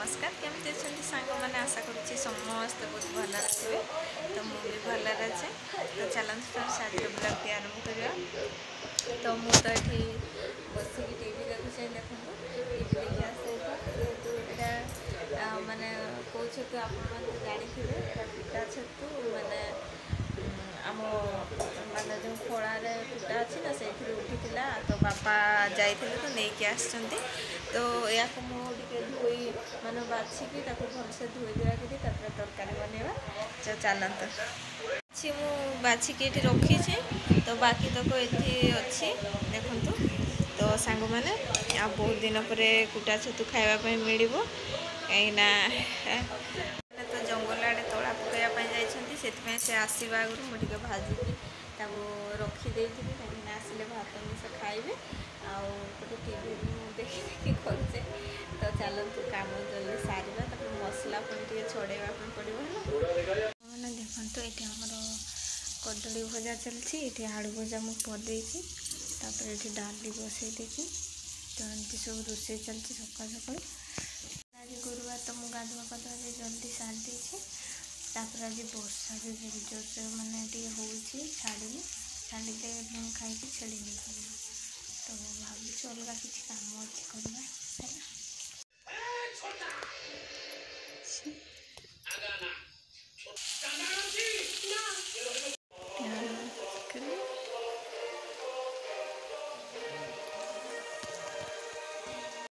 नमस्कार केमती अच्छा सांग मैंने आशा करुच्ची समस्त बहुत भल थे तो मुझे भल अच्छे तो चलते फ्रेंड्स आज ब्लॉग आरंभ करवा तो मुझे ये बसिक टीवी देखुचे देखो टीवी देखा सहित यहाँ माने कौ छतु आप जानी कुटा छतु माने आम माने जो खोलार कुटा अच्छी ना से उठी तो बापा जाते तो नहीं आसछन्ति तो या मुझे धोई मैंने बाछिकी भलसे धोई धुआकि तरकारी बनवा तो चलत अच्छी मुझे बाछिकी ये रखी तो बाकी तक ये अच्छी देखु तो सांग मैंने आ बहुत दिन पर कुटा छतु खावाई मिल कहीं तो जंगल आड़े तला पकड़ापी जाइए से आसवा आगु मुझे भाजिकी रखीदे कहीं आसिले भात मिस खाइबे आउे टीवी देखी करुचे तो चलतु कम जल्दी सारे मसला पुणी छड़ेवा पड़ो मैंने देखो ये आमर कदली भजा चलती ये आलू भजा मुझे करदेपर ये डाली बसई देखी तो एमती सब रोसे चलती सका सका आज गुरुवार तो मुझे गाधुआ पाधुआ जल्दी सारी देती तापर आज वर्षा भी very जोर से मैंने हो छाड़ी छाड़े खाई छेड़ी नहीं पार तो भावी अलग किसी कम अच्छी करवा